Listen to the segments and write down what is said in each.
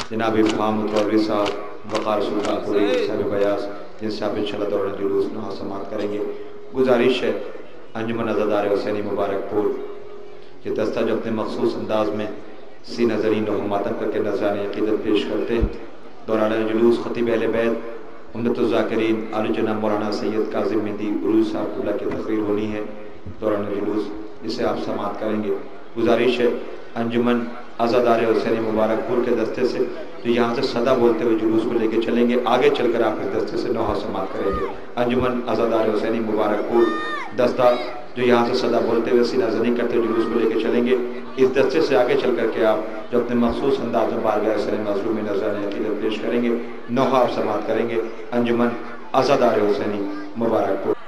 जनाब इमाम मुतवल्ली साहब वक़ार सुल्तानपुरी साहब बयास, जिनसे आप इंशाअल्लाह दौरान जुलूस नहा समात करेंगे। गुजारिश है अंजुमन अज़ादार हुसैनी मुबारकपुर ये दस्ता जो अपने मखसूस अंदाज में सी नज़रीन और मातम करके नज़रान अक़ीदत पेश करते हैं। दौरान जुलूस खतीब अहले बैत उम्मतुज़्ज़ाकिरीन आली जनाब मौलाना सैयद काज़िम मेहदी उरूज साहब की तकरीर होनी है दौरान जुलूस, जिसे आप समात करेंगे। गुजारिश है अंजुमन आज़ादार हुसैनी मुबारकपुर के दस्ते से जो यहाँ से सदा बोलते हुए जुलूस को लेकर चलेंगे, आगे चलकर आप इस दस्ते से नौहा समात करेंगे। अंजुमन आज़ादार हुसैनी मुबारकपुर दस्ता जो यहाँ से सदा बोलते हुए सीना ज़नी करते हुए जुलूस को लेकर चलेंगे, इस दस्ते से आगे चल करके आप जो अपने मखसूस अंदाज में बारगाह सर मज़लूम में नज़राने अक़ीदत पेश करेंगे, नौहा समात करेंगे। अंजुमन आज़ादार हुसैनी मुबारकपुर।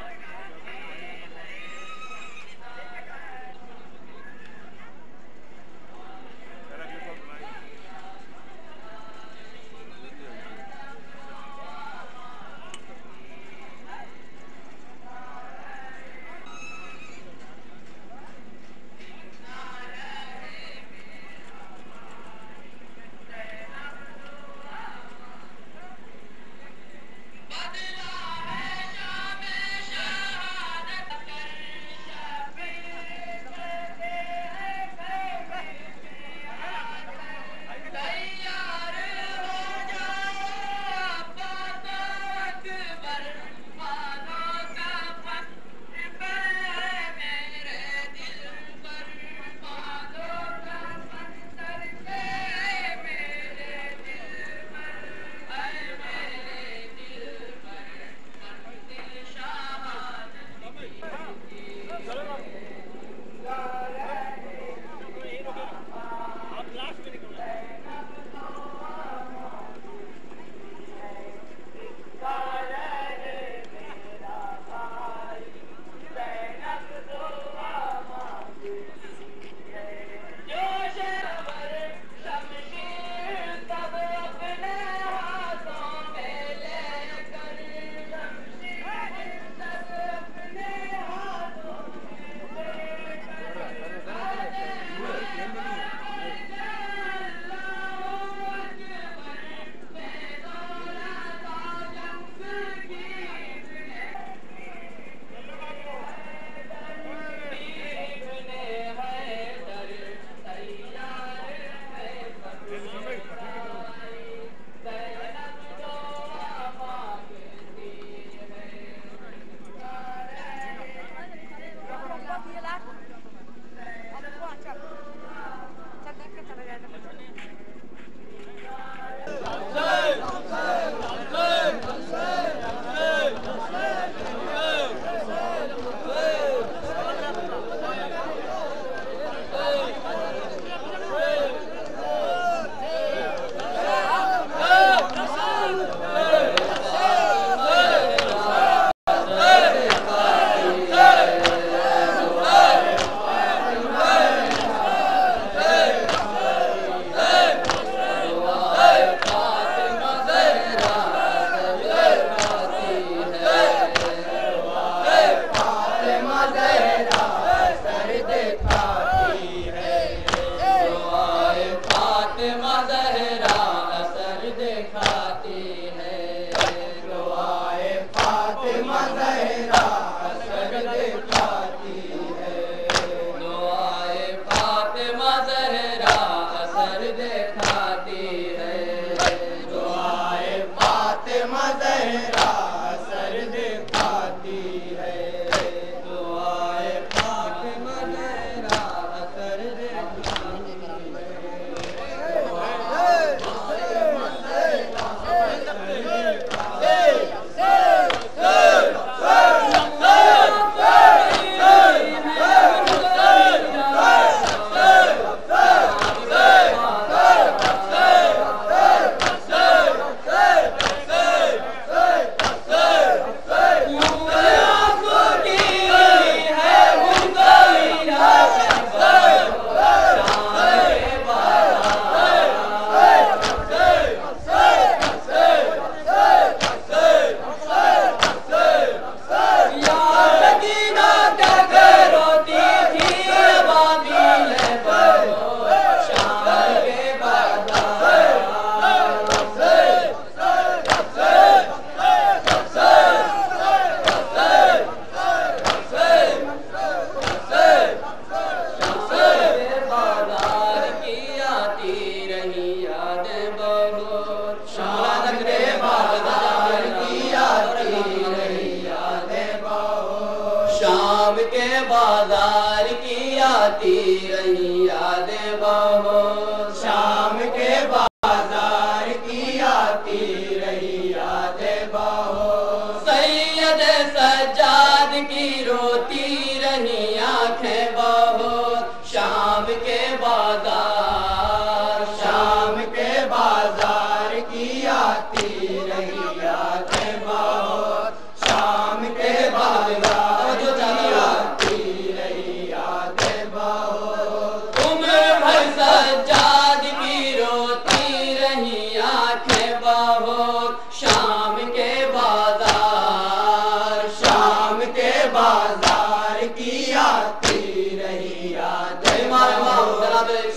बहुत शाम के बाजार, शाम के बाजार की आती रही याद बहुत,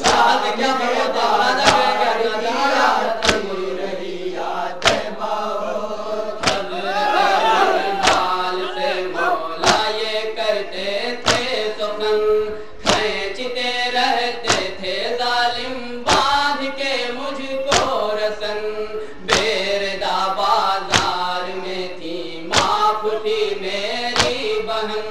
शाम के बाजार की आती रही याद बहुत। हाल से मौला ये करते थे सुखन, खींचते रहते थे जालिम बांध के मुझको रसन। बेरदा बाजार में थी माफ थी मेरी बहन,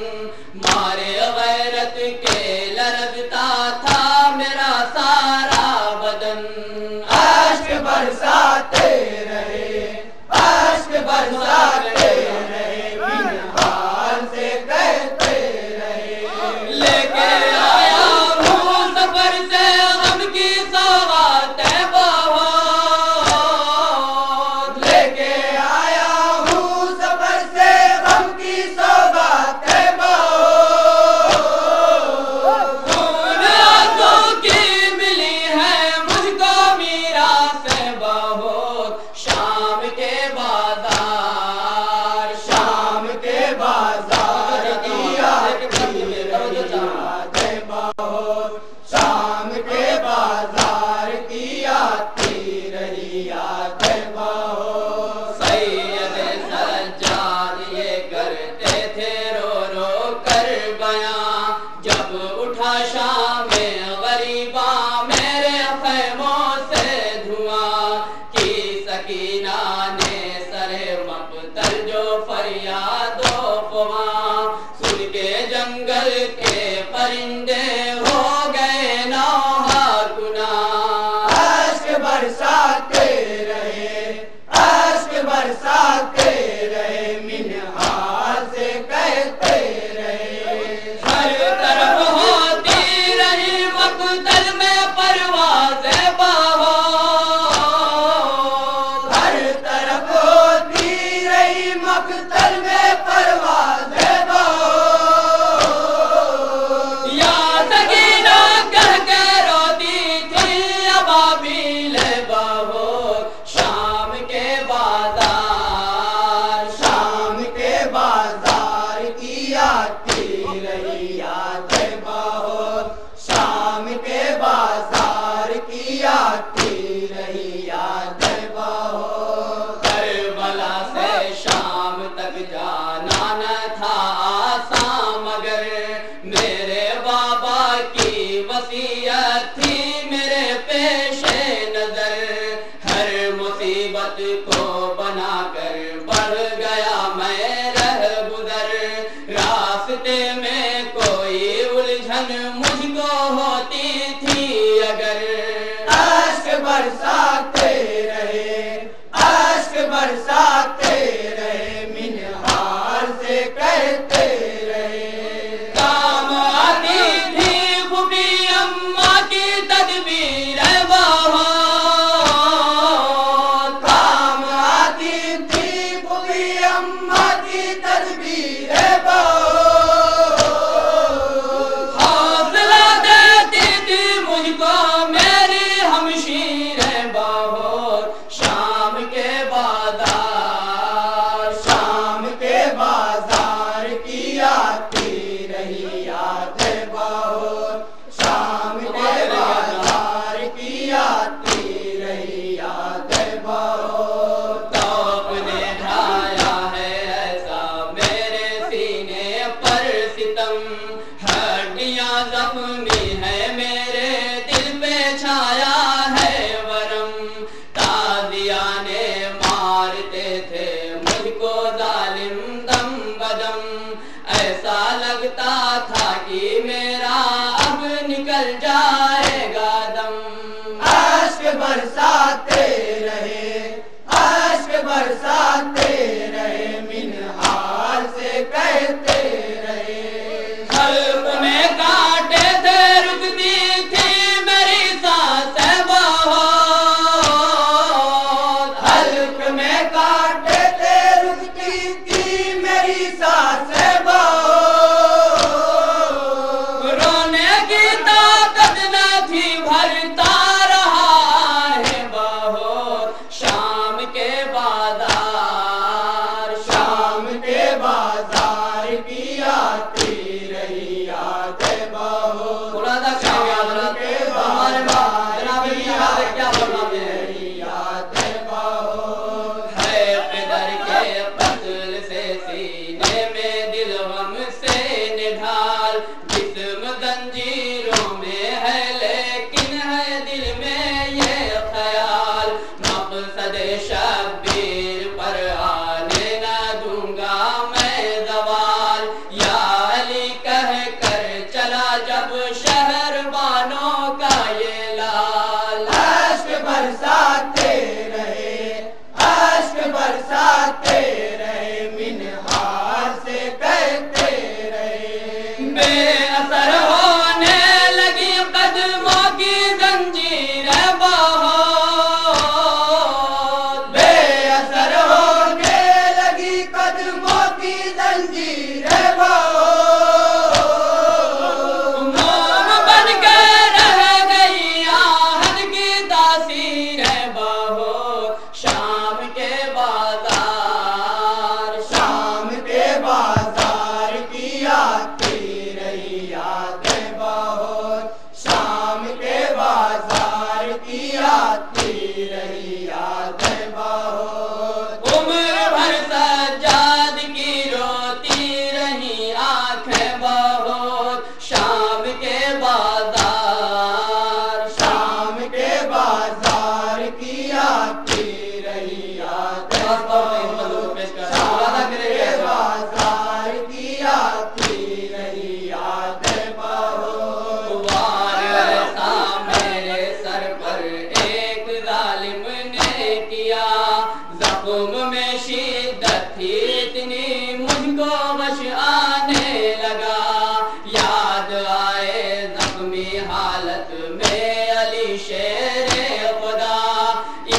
मारे गैरत के लरजता था मेरा सारा बदन। अश्क बरसाते रहे, अश्क बरसाते रहे, बिन हाल से कहते रहे। लेके आया हूँ सफर से गम की सौगातें बहुत, लेके आया हूँ सफर से गम की सौगातें बहुत। खून आंसू की मिली है मुझको मीरास बहुत। शाम के बाजार, शाम के बाजार की आती रही यादें बहुत, शाम के बाजार की आती रही यादें बहुत। सैयद सज्जाद ये करते थे रो रो कर बयां, जब उठा शाम गरीबा मेरे खैमों से धुआं की। सकीना ने सरे मकतल जो फरियादो फ़ुगां, सुन के जंगल के परिंदे हो गए नौहा गुना। अश्क बरसाते रहे, अश्क बरसाते रहे, मिन्हाल से कहते रहे। हर तरफ होती रही मकतल में परवाज़ें बहुत, हर तरफ होती रही मकतल में परवाज़ें बहुत। या सकीना कह के रोती थी अबाबील बहुत। शाम के बाजार, शाम के बाजार की आती रही यादें बहुत, शाम के बाजार की आती रही यादें बहुत। करबला से शाम तक जाना न था आसान, मगर मेरे बाबा की वसीयत थी मेरे पेशे नजर। हर मुसीबत को बनाकर बढ़ गया मैं रह गुजर। रास्ते में कोई उलझन मुझको होती थी अगर। अश्क बरसाते रहे, अश्क बरसाते रहे, मिन्हाल से कहते रहे। काम आती थी फूफी अम्मा की तदबीर बहुत, काम आती थी फूफी अम्मा की तदबीर बहुत। हौसला देती थी मुझको मेरी हमशीरें बहुत। शाम के बाजार, शाम के बाजार की आती रही यादें बहुत, शाम के बाजार की आती रही यादें बहुत। तौप ने ढाया है ऐसा मेरे सीने पर सितम, हड्डियां जख्मी है मेरे दिल पे छाया है वरम। ताज़ियाने मारते थे मुझको जालिम दम बदम, ऐसा लगता था कि मेरा अब निकल जाएगा दम। अश्क बरसाते रहे, अश्क बरसाते रहे, मिन्हाल से कहते रहे। हल्क में कांटे थे रुकती थी मेरी सांसें बहुत, हल्क में कांटे थे रुकती थी मेरी सांसें बहुत। रोने की ताकत न थी भरता रहा है बहुत। शाम के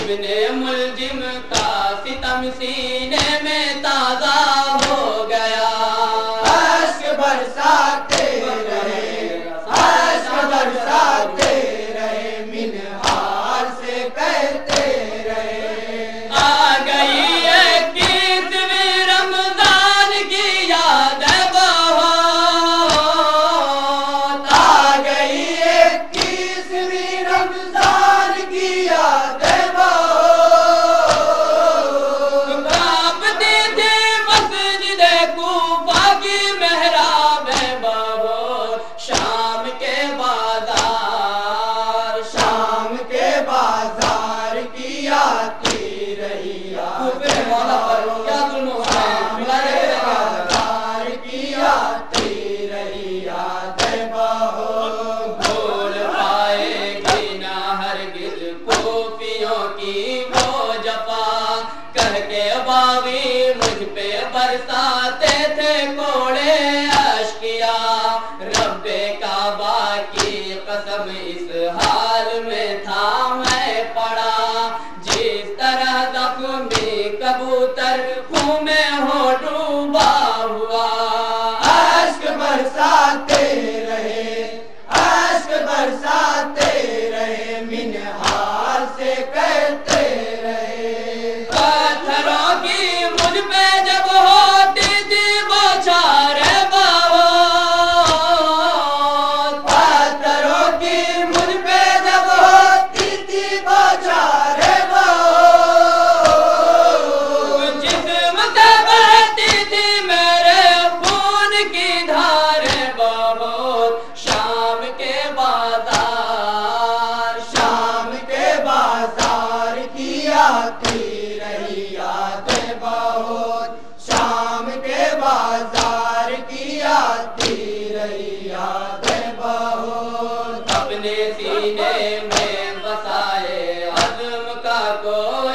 ابن ملجم کا ستم سینے میں تازہ ہو گیا اشک برساتے رہے اشک برساتے رہے منہار سے کہتے رہے آ گئی 21ویں رمضان کی یاد بہت آ گئی 21ویں رمضان کی یاد کانپتی تھی مسجد کوفہ کی محراب بہت شام کے بازار شام کے بازار کی آتی رہی کیا ظلم ہو رہا ہے بازار کی آتی رہی یاد بہت بھول پائے گی نہ ہرگز کوفیوں کی وہ جفا کہہ کے باغی مجھ پہ برساتے تھے کوڑے اشکیا رب کعبہ کی قسم اس حال میں تھا میں پڑا جس طرح زخمی کبوتر خون میں ہو ڈوبا ہوا اشک برساتے رہے اشک برساتے رہے منہار سے کہتے رہے پتھروں کی مجھ پہ جب ہوتی تھی بوچھار بہت پتھروں کی مجھ پہ جب ہوتی تھی بوچھار بہت جسم سے بہتی تھی میرے خون کی دھار بہت شام کے بازار شام کے بازار کی آتی رہی یاد بہت شام کے بازار کی آتی رہی یاد بہت اپنے سینے میں بسائے عزم کا کوہ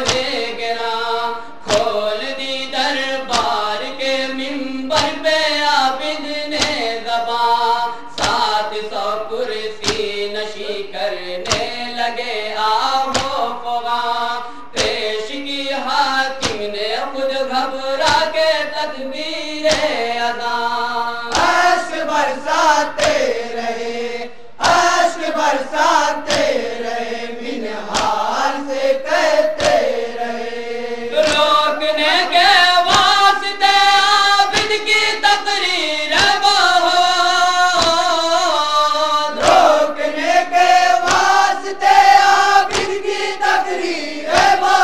گراں کھول دی دربار کے منبر پہ عابد نے زباں 700 کرسی نشی کرنے لگے آہو فغاں پیش کی حاکم نے خود گھبرا کے تکبیر اذان اشک برساتے رہے اشک برساتے رہے منہار سے کہتے رہے روکنے کے واسطے عابد کی تقریر بہت روکنے کے واسطے عابد کی تقریر بہت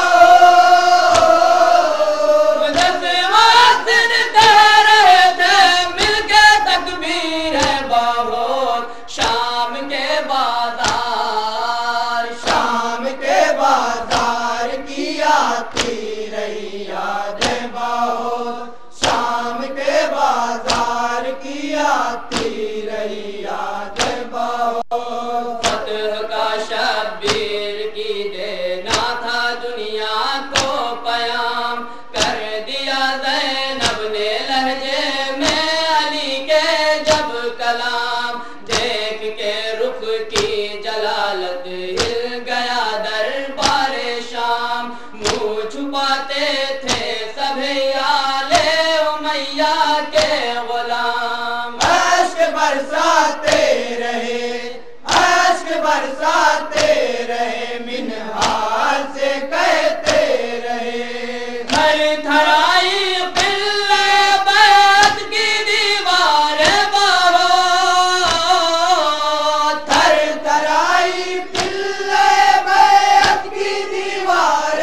10 محسن کہہ رہے تھے مل کے تکبیر بہت شام کے بازار شام کے بازار کی آتی رہی یاد بہت شام کے بازار کی آتی رہی یاد بہت فتح کا شبیر کی دینا تھا دنیا کو پیام کر دیا زینب نے لہجے میں علی کے جب کلام دیکھ کے رخ کی جلالت ہل گیا دربار شام منہ چھپاتے تھے سبھی آل امیہ کے غلام اشک برساتے رہے اشک برساتے رہے منہار سے کہتے رہے تھر تھرائی قلعہ بیت کی دیوار بہت تھر تھرائی قلعہ بیت کی دیوار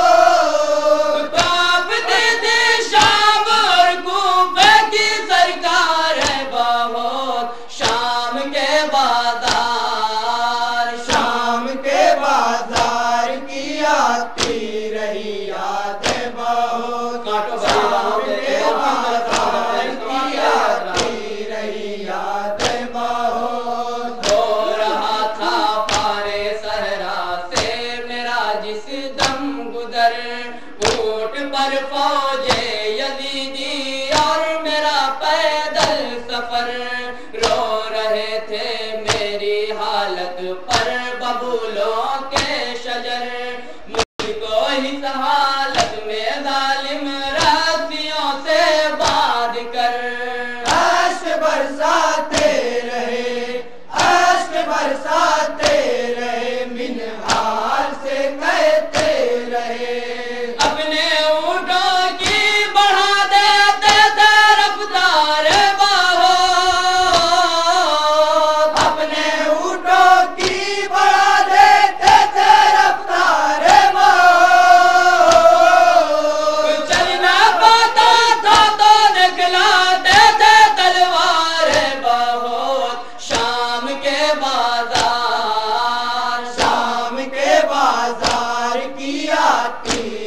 بہت کانپتی تھی شام اور کوفے کی سرکار بہت شام کے بازار شام کے بازار کی آتی رہی یاد بہت کانٹوں بھری شام راہوں کے کے بازار کی آتی رہی یاد بہت ہو رہا تھا پارے صحرا سے میرا جس دم گزر اونٹ پر فوجے یزیدی اور میرا پیدل سفر رو رہے تھے میری حالت پر ببولوں کے حالت میں ظالم راسیوں سے باندھ کر اشک برساتے رہے، اشک برساتے رہے، منہار سے کہتے رہے، اپنے اونٹوں کی بڑھا دیتے تھے رفتار بہت، اپنے اونٹوں کی بڑھا دیتے تھے رفتار بہت، چلنا پاتا تھا تو نکلاتے تھے تلوار بہت، شام کے بازار شام کے بازار کی آتی